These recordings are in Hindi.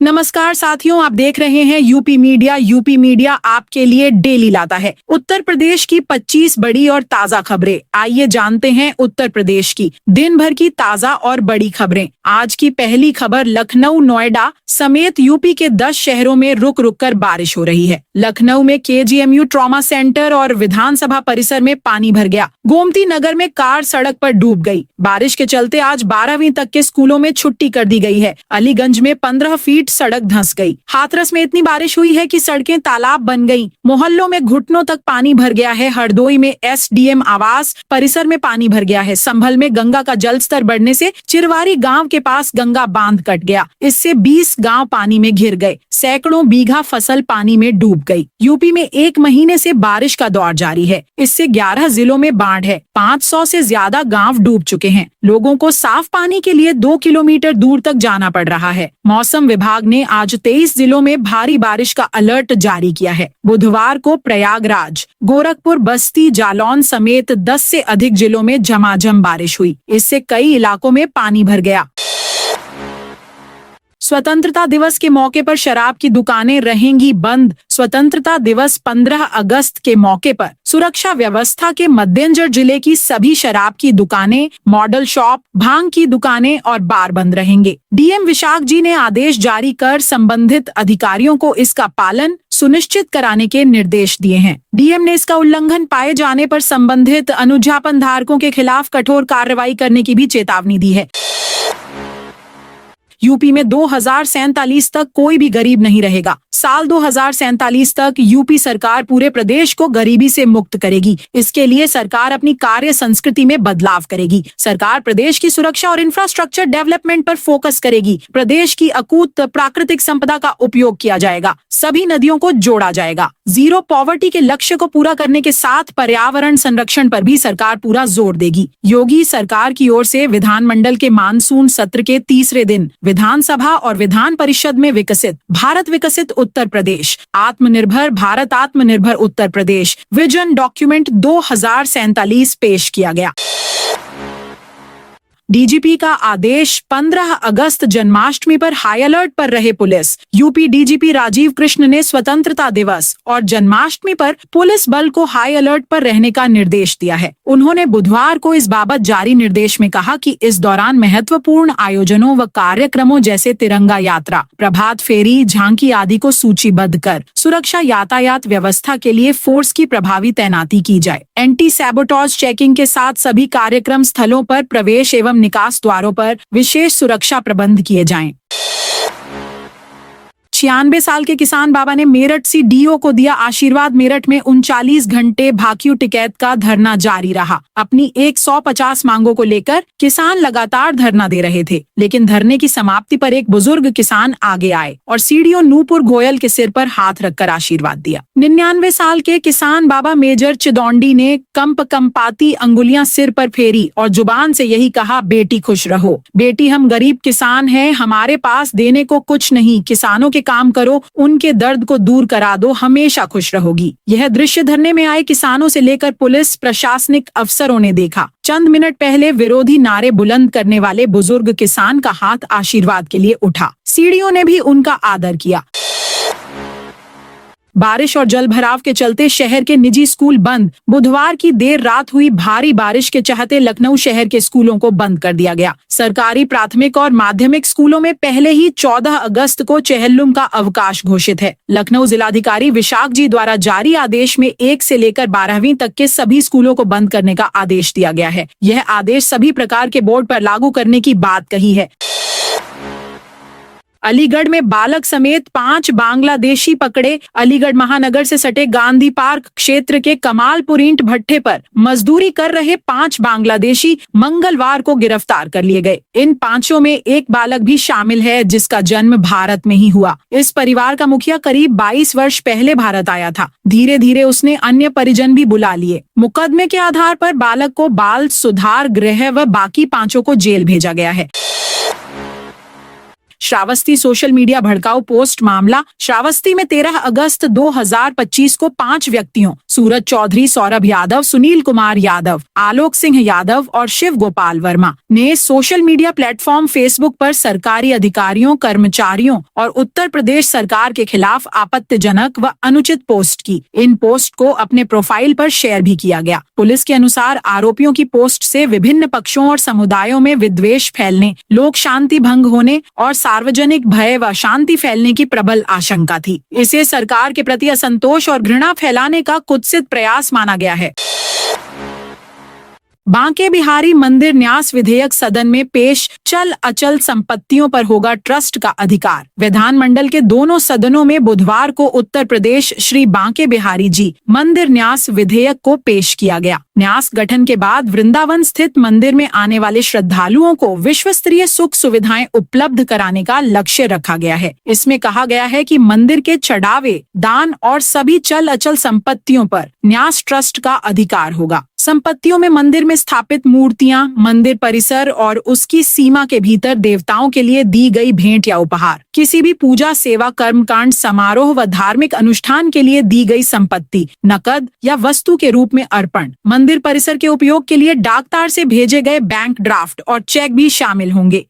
नमस्कार साथियों, आप देख रहे हैं यूपी मीडिया। यूपी मीडिया आपके लिए डेली लाता है उत्तर प्रदेश की 25 बड़ी और ताजा खबरें। आइए जानते हैं उत्तर प्रदेश की दिन भर की ताजा और बड़ी खबरें। आज की पहली खबर, लखनऊ नोएडा समेत यूपी के 10 शहरों में रुक रुक कर बारिश हो रही है। लखनऊ में केजीएमयू ट्रॉमा सेंटर और विधानसभा परिसर में पानी भर गया। गोमती नगर में कार सड़क पर डूब गई। बारिश के चलते आज 12वीं तक के स्कूलों में छुट्टी कर दी गई है। अलीगंज में 15 फीट सड़क धंस गई। हाथरस में इतनी बारिश हुई है कि सड़कें तालाब बन गईं। मोहल्लों में घुटनों तक पानी भर गया है। हरदोई में एसडीएम आवास परिसर में पानी भर गया है। संभल में गंगा का जलस्तर बढ़ने से चिरवारी गांव के पास गंगा बांध कट गया। इससे 20 गांव पानी में घिर गए। सैकड़ों बीघा फसल पानी में डूब गई। यूपी में 1 महीने से बारिश का दौर जारी है। इससे 11 जिलों में बाढ़ है। 500 से ज्यादा गांव डूब चुके हैं। लोगों को साफ पानी के लिए 2 किलोमीटर दूर तक जाना पड़ रहा है। मौसम विभाग ने आज 23 जिलों में भारी बारिश का अलर्ट जारी किया है। बुधवार को प्रयागराज, गोरखपुर, बस्ती, जालौन समेत 10 से अधिक जिलों में झमाझम बारिश हुई। इससे कई इलाकों में पानी भर गया। स्वतंत्रता दिवस के मौके पर शराब की दुकानें रहेंगी बंद। स्वतंत्रता दिवस 15 अगस्त के मौके पर सुरक्षा व्यवस्था के मद्देनजर जिले की सभी शराब की दुकानें, मॉडल शॉप, भांग की दुकानें और बार बंद रहेंगे। डीएम विशाख जी ने आदेश जारी कर संबंधित अधिकारियों को इसका पालन सुनिश्चित कराने के निर्देश दिए हैं। डीएम ने इसका उल्लंघन पाए जाने पर संबंधित अनुज्ञापन धारकों के खिलाफ कठोर कार्रवाई करने की भी चेतावनी दी है। यूपी में 2047 तक कोई भी गरीब नहीं रहेगा। साल 2047 तक यूपी सरकार पूरे प्रदेश को गरीबी से मुक्त करेगी। इसके लिए सरकार अपनी कार्य संस्कृति में बदलाव करेगी। सरकार प्रदेश की सुरक्षा और इंफ्रास्ट्रक्चर डेवलपमेंट पर फोकस करेगी। प्रदेश की अकूत प्राकृतिक संपदा का उपयोग किया जाएगा। सभी नदियों को जोड़ा जाएगा। जीरो पॉवर्टी के लक्ष्य को पूरा करने के साथ पर्यावरण संरक्षण पर भी सरकार पूरा जोर देगी। योगी सरकार की ओर से विधानमंडल के मानसून सत्र के तीसरे दिन विधानसभा और विधान परिषद में विकसित उत्तर प्रदेश, आत्मनिर्भर भारत, आत्मनिर्भर उत्तर प्रदेश विजन डॉक्यूमेंट 2047 पेश किया गया। डीजीपी का आदेश, 15 अगस्त जन्माष्टमी पर हाई अलर्ट पर रहे police. UP DGP Rajeev Krishna ने स्वतंत्रता दिवस और जन्माष्टमी पर पुलिस बल को हाई अलर्ट पर रहने का निर्देश दिया है। उन्होंने बुधवार को इस बाबत जारी निर्देश में कहा कि इस दौरान महत्वपूर्ण आयोजनों व कार्यक्रमों जैसे तिरंगा यात्रा, प्रभात फेरी, झांकी आदि को सूचीबद्ध कर सुरक्षा यातायात व्यवस्था के लिए फोर्स की प्रभावी तैनाती की जाए। एंटी सैबोटॉज चेकिंग के साथ सभी कार्यक्रम स्थलों पर प्रवेश एवं निकास द्वारों पर विशेष सुरक्षा प्रबंध किए जाएं। 96 साल के किसान बाबा ने मेरठ सीडीओ को दिया आशीर्वाद। मेरठ में 39 घंटे भाकियू टिकैत का धरना जारी रहा। अपनी 150 मांगों को लेकर किसान लगातार धरना दे रहे थे, लेकिन धरने की समाप्ति पर एक बुजुर्ग किसान आगे आए और सीडीओ नूपुर गोयल के सिर पर हाथ रखकर आशीर्वाद दिया। 99 साल के किसान बाबा मेजर चिदौंडी ने कंपाती अंगुलियां सिर पर फेरी और जुबान से यही कहा, बेटी खुश रहो। बेटी, हम गरीब किसान हैं, हमारे पास देने को कुछ नहीं। किसानों के काम करो, उनके दर्द को दूर करा दो, हमेशा खुश रहोगी। यह दृश्य धरने में आए किसानों से लेकर पुलिस प्रशासनिक अफसरों ने देखा। चंद मिनट पहले विरोधी नारे बुलंद करने वाले बुजुर्ग किसान का हाथ आशीर्वाद के लिए उठा। सीडीओ ने भी उनका आदर किया। बारिश और जलभराव के चलते शहर के निजी स्कूल बंद। बुधवार की देर रात हुई भारी बारिश के चलते लखनऊ शहर के स्कूलों को बंद कर दिया गया। सरकारी प्राथमिक और माध्यमिक स्कूलों में पहले ही 14 अगस्त को चेहल्लुम का अवकाश घोषित है। लखनऊ जिलाधिकारी विशाख जी द्वारा जारी आदेश में 1 से लेकर 12वीं तक के सभी स्कूलों को बंद करने का आदेश दिया गया है। यह आदेश सभी प्रकार के बोर्ड पर लागू करने की बात कही है। अलीगढ़ में बालक समेत 5 बांग्लादेशी पकड़े। अलीगढ़ महानगर से सटे गांधी पार्क क्षेत्र के कमालपुर ईंट भट्ठे पर मजदूरी कर रहे 5 बांग्लादेशी मंगलवार को गिरफ्तार कर लिए गए। इन 5 में एक बालक भी शामिल है, जिसका जन्म भारत में ही हुआ। इस परिवार का मुखिया करीब 22 वर्ष पहले भारत आया था। धीरे धीरे उसने अन्य परिजन भी बुला लिए। मुकदमे के आधार पर बालक को बाल सुधार गृह व बाकी 5 को जेल भेजा गया है। श्रावस्ती सोशल मीडिया भड़काऊ पोस्ट मामला। श्रावस्ती में 13 अगस्त 2025 को 5 व्यक्तियों सूरज चौधरी, सौरभ यादव, सुनील कुमार यादव, आलोक सिंह यादव और शिव गोपाल वर्मा ने सोशल मीडिया प्लेटफॉर्म फेसबुक पर सरकारी अधिकारियों, कर्मचारियों और उत्तर प्रदेश सरकार के खिलाफ आपत्तिजनक व अनुचित पोस्ट की। इन पोस्ट को अपने प्रोफाइल पर शेयर भी किया गया। पुलिस के अनुसार आरोपियों की पोस्ट से विभिन्न पक्षों और समुदायों में विद्वेष फैलने, लोक शांति भंग होने और सार्वजनिक भय व शांति फैलने की प्रबल आशंका थी। इसे सरकार के प्रति असंतोष और घृणा फैलाने का कुत्सित प्रयास माना गया है। बांके बिहारी मंदिर न्यास विधेयक सदन में पेश। चल अचल संपत्तियों पर होगा ट्रस्ट का अधिकार। विधानमंडल के दोनों सदनों में बुधवार को उत्तर प्रदेश श्री बांके बिहारी जी मंदिर न्यास विधेयक को पेश किया गया। न्यास गठन के बाद वृंदावन स्थित मंदिर में आने वाले श्रद्धालुओं को विश्व स्तरीय सुख सुविधाएं उपलब्ध कराने का लक्ष्य रखा गया है। इसमें कहा गया है कि मंदिर के चढ़ावे, दान और सभी चल अचल संपत्तियों पर न्यास ट्रस्ट का अधिकार होगा। संपत्तियों में मंदिर में स्थापित मूर्तियां, मंदिर परिसर और उसकी सीमा के भीतर देवताओं के लिए दी गई भेंट या उपहार, किसी भी पूजा, सेवा, कर्मकांड, समारोह व धार्मिक अनुष्ठान के लिए दी गई संपत्ति, नकद या वस्तु के रूप में अर्पण, मंदिर परिसर के उपयोग के लिए डाकतार से भेजे गए बैंक ड्राफ्ट और चेक भी शामिल होंगे।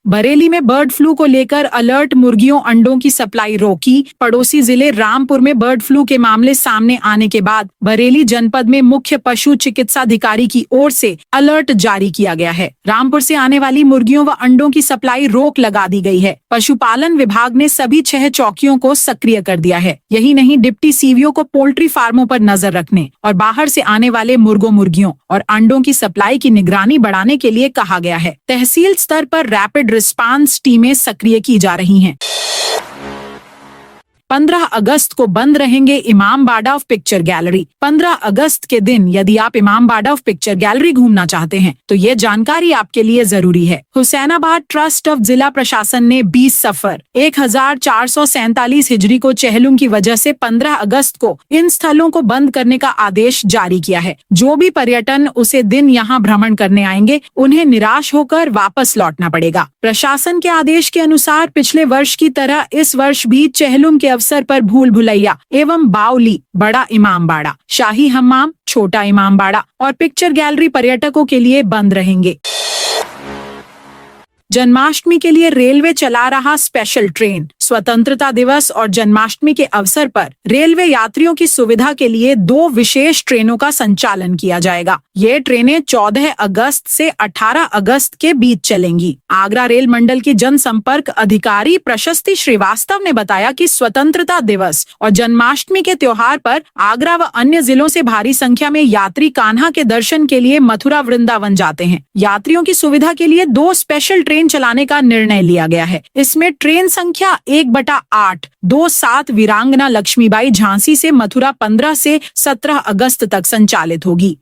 बरेली में बर्ड फ्लू को लेकर अलर्ट, मुर्गियों अंडों की सप्लाई रोकी। पड़ोसी जिले रामपुर में बर्ड फ्लू के मामले सामने आने के बाद बरेली जनपद में मुख्य पशु चिकित्साधिकारी की ओर से अलर्ट जारी किया गया है। रामपुर से आने वाली मुर्गियों व अंडों की सप्लाई रोक लगा दी गई है। पशुपालन विभाग ने सभी 6 चौकियों को सक्रिय कर दिया है। यही नहीं, डिप्टी सीवीओ को पोल्ट्री फार्मों पर नजर रखने और बाहर से आने वाले मुर्गों, मुर्गियों और अंडों की सप्लाई की निगरानी बढ़ाने के लिए कहा गया है। तहसील स्तर पर रैपिड रिस्पांस टीमें सक्रिय की जा रही हैं। 15 अगस्त को बंद रहेंगे इमामबाड़ा ऑफ पिक्चर गैलरी। 15 अगस्त के दिन यदि आप इमामबाड़ा ऑफ पिक्चर गैलरी घूमना चाहते हैं तो ये जानकारी आपके लिए जरूरी है। हुसैनाबाद ट्रस्ट ऑफ जिला प्रशासन ने 20 सफर 1447 हिजरी को चहलुम की वजह से 15 अगस्त को इन स्थलों को बंद करने का आदेश जारी किया है। जो भी पर्यटन उसे दिन यहाँ भ्रमण करने आएंगे उन्हें निराश होकर वापस लौटना पड़ेगा। प्रशासन के आदेश के अनुसार पिछले वर्ष की तरह इस वर्ष भी चहलुम के अवसर पर भूल भुलैया एवं बावली, बड़ा इमामबाड़ा, शाही हम्माम, छोटा इमामबाड़ा और पिक्चर गैलरी पर्यटकों के लिए बंद रहेंगे। जन्माष्टमी के लिए रेलवे चला रहा स्पेशल ट्रेन। स्वतंत्रता दिवस और जन्माष्टमी के अवसर पर रेलवे यात्रियों की सुविधा के लिए 2 विशेष ट्रेनों का संचालन किया जाएगा। ये ट्रेनें 14 अगस्त से 18 अगस्त के बीच चलेंगी। आगरा रेल मंडल की जनसंपर्क अधिकारी प्रशस्ति श्रीवास्तव ने बताया कि स्वतंत्रता दिवस और जन्माष्टमी के त्योहार पर आगरा व अन्य जिलों से भारी संख्या में यात्री कान्हा के दर्शन के लिए मथुरा, वृंदावन जाते हैं। यात्रियों की सुविधा के लिए 2 स्पेशल ट्रेन चलाने का निर्णय लिया गया है। इसमें ट्रेन संख्या 1/8 27 वीरांगना लक्ष्मीबाई झांसी से मथुरा 15 से 17 अगस्त तक संचालित होगी।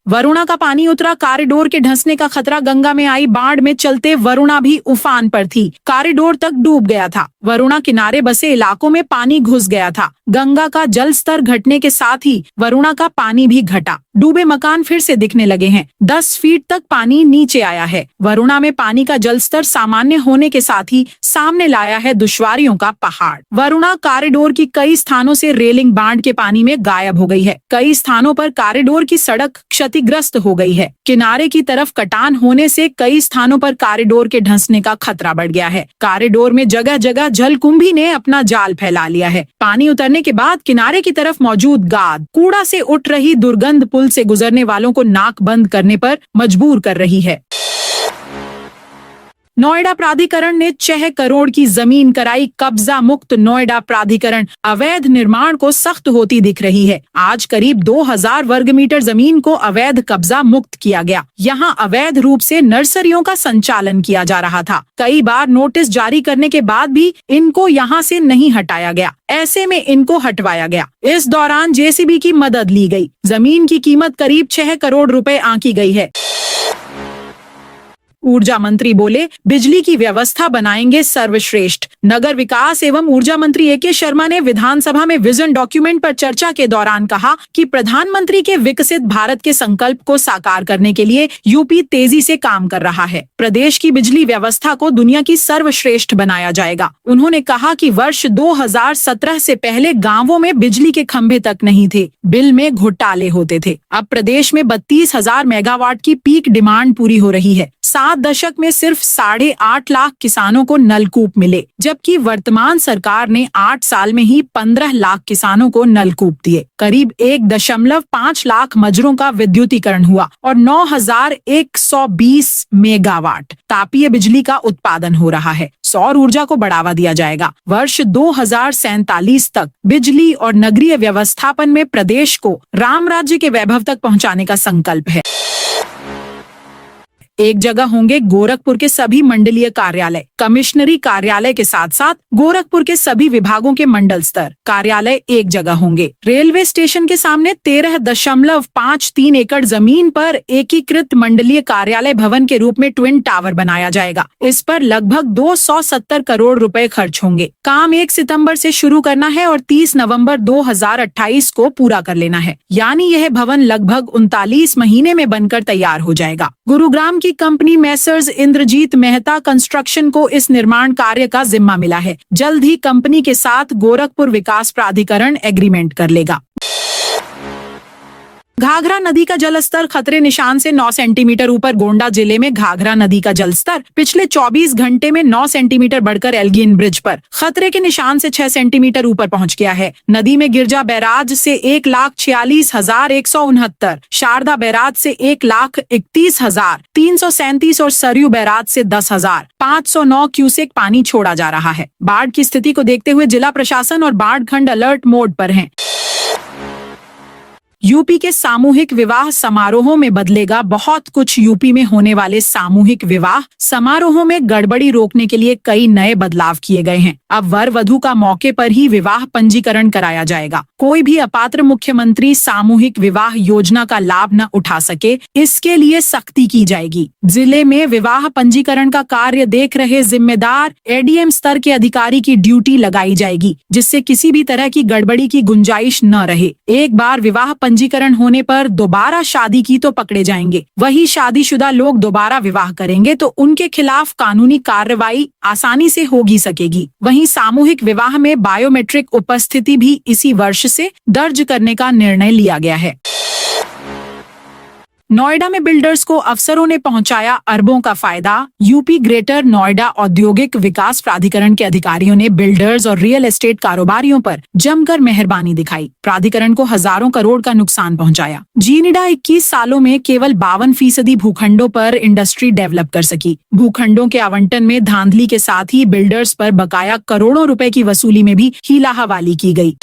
वरुणा का पानी उतरा, कॉरिडोर के धंसने का खतरा। गंगा में आई बाढ़ में चलते वरुणा भी उफान पर थी, कॉरिडोर तक डूब गया था। वरुणा किनारे बसे इलाकों में पानी घुस गया था। गंगा का जल स्तर घटने के साथ ही वरुणा का पानी भी घटा। डूबे मकान फिर से दिखने लगे हैं। 10 फीट तक पानी नीचे आया है। वरुणा में पानी का जल स्तर सामान्य होने के साथ ही सामने लाया है दुश्वारियों का पहाड़। वरुणा कॉरिडोर की कई स्थानों से रेलिंग बांध के पानी में गायब हो गई है। कई स्थानों पर कॉरिडोर की सड़क क्षतिग्रस्त हो गई है। किनारे की तरफ कटान होने से कई स्थानों पर कॉरिडोर के धंसने का खतरा बढ़ गया है। कॉरिडोर में जगह जगह जलकुंभी ने अपना जाल फैला लिया है। पानी उतरने के बाद किनारे की तरफ मौजूद गाद कूड़ा से उठ रही दुर्गंध पुल से गुजरने वालों को नाक बंद करने पर मजबूर कर रही है। नोएडा प्राधिकरण ने 6 करोड़ की जमीन कराई कब्जा मुक्त। नोएडा प्राधिकरण अवैध निर्माण को सख्त होती दिख रही है। आज करीब 2000 वर्ग मीटर जमीन को अवैध कब्जा मुक्त किया गया। यहाँ अवैध रूप से नर्सरियों का संचालन किया जा रहा था। कई बार नोटिस जारी करने के बाद भी इनको यहाँ से नहीं हटाया गया। ऐसे में इनको हटवाया गया। इस दौरान जेसीबी की मदद ली गई। जमीन की कीमत करीब 6 करोड़ रुपए आंकी गई है। ऊर्जा मंत्री बोले, बिजली की व्यवस्था बनाएंगे सर्वश्रेष्ठ। नगर विकास एवं ऊर्जा मंत्री ए.के. शर्मा ने विधानसभा में विजन डॉक्यूमेंट पर चर्चा के दौरान कहा कि प्रधानमंत्री के विकसित भारत के संकल्प को साकार करने के लिए यूपी तेजी से काम कर रहा है। प्रदेश की बिजली व्यवस्था को दुनिया की सर्वश्रेष्ठ बनाया जाएगा। उन्होंने कहा कि वर्ष 2017 से पहले गांवों में बिजली के खंभे तक नहीं थे, बिल में घोटाले होते थे। अब प्रदेश में 32,000 मेगावाट की पीक डिमांड पूरी हो रही है। 7 दशक में सिर्फ 8.5 लाख किसानों को नलकूप मिले, जबकि वर्तमान सरकार ने 8 साल में ही 15 लाख किसानों को नलकूप दिए। करीब 1.5 लाख मजरों का विद्युतीकरण हुआ और 9,120 मेगावाट तापीय बिजली का उत्पादन हो रहा है। सौर ऊर्जा को बढ़ावा दिया जाएगा। वर्ष 2047 तक बिजली और नगरीय व्यवस्थापन में प्रदेश को राम राज्य के वैभव तक पहुंचाने का संकल्प है। एक जगह होंगे गोरखपुर के सभी मंडलीय कार्यालय। कमिश्नरी कार्यालय के साथ साथ गोरखपुर के सभी विभागों के मंडल स्तर कार्यालय एक जगह होंगे। रेलवे स्टेशन के सामने 13.53 एकड़ जमीन पर एकीकृत मंडलीय कार्यालय भवन के रूप में ट्विन टावर बनाया जाएगा। इस पर लगभग 270 करोड़ रुपए खर्च होंगे। काम 1 सितंबर से शुरू करना है और 30 नवंबर 2028 को पूरा कर लेना है। यानी यह भवन लगभग 39 महीने में बनकर तैयार हो जाएगा। गुरुग्राम की company messrs Indrajit Mehta construction को इस निर्माण कार्य का जिम्मा मिला है। जल्द ही कंपनी के साथ गोरखपुर विकास प्राधिकरण एग्रीमेंट कर लेगा। घाघरा नदी का जलस्तर खतरे निशान से 9 सेंटीमीटर ऊपर। गोंडा जिले में घाघरा नदी का जलस्तर पिछले 24 घंटे में 9 सेंटीमीटर बढ़कर एल्गिन ब्रिज पर खतरे के निशान से 6 सेंटीमीटर ऊपर पहुंच गया है। नदी में गिरजा बैराज से 1,46,169, शारदा बैराज से 1,31,337 और सरयू बैराज से 10,509 क्यूसेक पानी छोड़ा जा रहा है। बाढ़ की स्थिति को देखते हुए जिला प्रशासन और बाढ़ खंड अलर्ट मोड पर हैं। यूपी के सामूहिक विवाह समारोहों में बदलेगा बहुत कुछ। यूपी में होने वाले सामूहिक विवाह समारोहों में गड़बड़ी रोकने के लिए कई नए बदलाव किए गए हैं। अब वर वधू का मौके पर ही विवाह पंजीकरण कराया जाएगा। कोई भी अपात्र मुख्यमंत्री सामूहिक विवाह योजना का लाभ न उठा सके, इसके लिए सख्ती की जाएगी। जिले में विवाह पंजीकरण का कार्य देख रहे जिम्मेदार एडीएम स्तर के अधिकारी की ड्यूटी लगाई जाएगी, जिससे किसी भी तरह की गड़बड़ी की गुंजाइश न रहे। एक बार विवाह पंजीकरण होने पर दोबारा शादी की तो पकड़े जाएंगे। वही शादीशुदा लोग दोबारा विवाह करेंगे तो उनके खिलाफ कानूनी कार्रवाई आसानी से होगी सकेगी। वहीं सामूहिक विवाह में बायोमेट्रिक उपस्थिति भी इसी वर्ष से दर्ज करने का निर्णय लिया गया है। नोएडा में बिल्डर्स को अफसरों ने पहुंचाया अरबों का फायदा। यूपी ग्रेटर नोएडा औद्योगिक विकास प्राधिकरण के अधिकारियों ने बिल्डर्स और रियल एस्टेट कारोबारियों पर जमकर मेहरबानी दिखाई। प्राधिकरण को हजारों करोड़ का नुकसान पहुंचाया। जीनिडा 21 सालों में केवल 52% भूखंडों पर इंडस्ट्री डेवलप कर सकी। भूखंडों के आवंटन में धांधली के साथ ही बिल्डर्स पर बकाया करोड़ों रुपए की वसूली में भी हीलाहवाली की गई।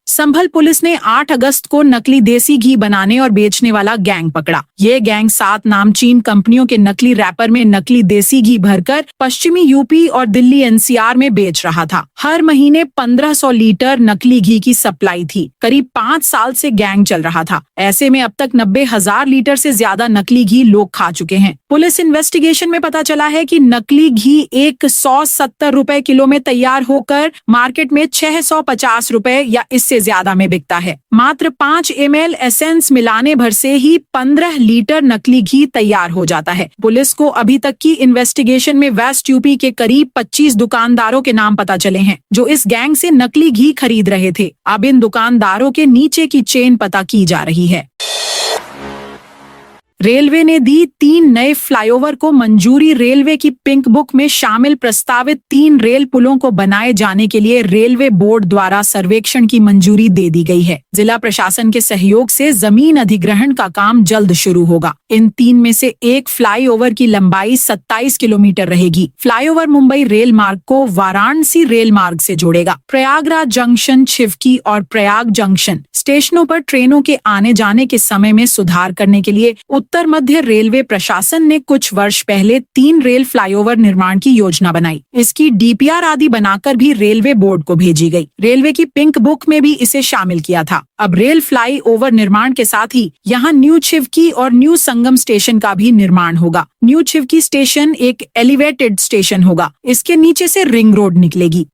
संभल पुलिस ने 8 अगस्त को नकली देसी घी बनाने और बेचने वाला गैंग पकड़ा। ये गैंग 7 नामचीन कंपनियों के नकली रैपर में नकली देसी घी भरकर पश्चिमी यूपी और दिल्ली एनसीआर में बेच रहा था। हर महीने 1500 लीटर नकली घी की सप्लाई थी। करीब 5 साल से गैंग चल रहा था। ऐसे में अब तक 90,000 लीटर से ज्यादा नकली घी लोग खा चुके हैं। पुलिस इन्वेस्टिगेशन में पता चला है कि नकली घी 170 रुपए किलो में तैयार होकर मार्केट में 650 रुपए या इससे ज्यादा में बिकता है। मात्र 5 ml एसेंस मिलाने भर से ही 15 लीटर नकली घी तैयार हो जाता है। पुलिस को अभी तक की इन्वेस्टिगेशन में वेस्ट यूपी के करीब 25 दुकानदारों के नाम पता चले हैं जो इस गैंग से नकली घी खरीद रहे थे। अब इन दुकानदारों के नीचे की चेन पता की जा रही है। रेलवे ने दी 3 नए फ्लाईओवर को मंजूरी। रेलवे की पिंक बुक में शामिल प्रस्तावित 3 रेल पुलों को बनाए जाने के लिए रेलवे बोर्ड द्वारा सर्वेक्षण की मंजूरी दे दी गई है। जिला प्रशासन के सहयोग से जमीन अधिग्रहण का काम जल्द शुरू होगा। इन 3 में से एक फ्लाईओवर की लंबाई 27 किलोमीटर रहेगी। फ्लाईओवर मुंबई रेल मार्ग को वाराणसी रेल मार्ग से जोड़ेगा। प्रयागराज जंक्शन, छिवकी और प्रयाग जंक्शन स्टेशनों पर ट्रेनों के आने जाने के समय में सुधार करने के लिए उत्तर मध्य रेलवे प्रशासन ने कुछ वर्ष पहले 3 रेल फ्लाईओवर निर्माण की योजना बनाई। इसकी डीपीआर आदि बनाकर भी रेलवे बोर्ड को भेजी गई। रेलवे की पिंक बुक में भी इसे शामिल किया था। अब रेल फ्लाईओवर निर्माण के साथ ही यहाँ न्यू छिवकी और न्यू संगम स्टेशन का भी निर्माण होगा। न्यू छिवकी स्टेशन एक एलिवेटेड स्टेशन होगा। इसके नीचे से रिंग रोड निकलेगी।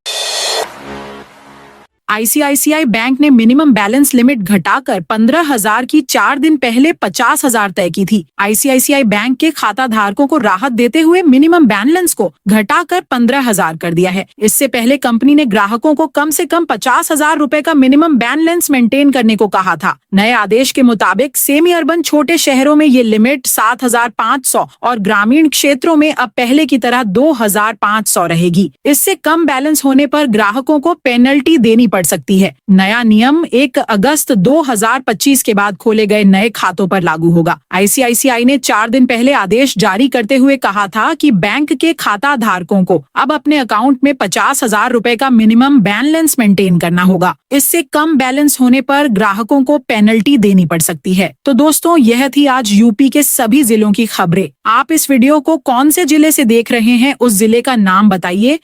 आईसीआईसीआई बैंक ने मिनिमम बैलेंस लिमिट घटाकर 15,000 की 4 दिन पहले 50,000 तय की थी। आईसीआईसीआई बैंक के खाता धारकों को राहत देते हुए मिनिमम बैलेंस को घटाकर 15,000 कर दिया है। इससे पहले कंपनी ने ग्राहकों को कम से कम 50,000 रुपए का मिनिमम बैलेंस मेंटेन करने को कहा था। नए आदेश के मुताबिक सेमी अर्बन छोटे शहरों में ये लिमिट 7,500 और ग्रामीण क्षेत्रों में अब पहले की तरह 2,500 रहेगी। इससे कम बैलेंस होने पर ग्राहकों को पेनल्टी देनी पड़ सकती है। नया नियम 1 अगस्त 2025 के बाद खोले गए नए खातों पर लागू होगा। आईसीआईसीआई ने 4 दिन पहले आदेश जारी करते हुए कहा था कि बैंक के खाता धारकों को अब अपने अकाउंट में 50,000 रुपए का मिनिमम बैलेंस मेंटेन करना होगा। इससे कम बैलेंस होने पर ग्राहकों को पेनल्टी देनी पड़ सकती है। तो दोस्तों, यह थी आज यूपी के सभी जिलों की खबरें। आप इस वीडियो को कौन से जिले से देख रहे हैं, उस जिले का नाम बताइए।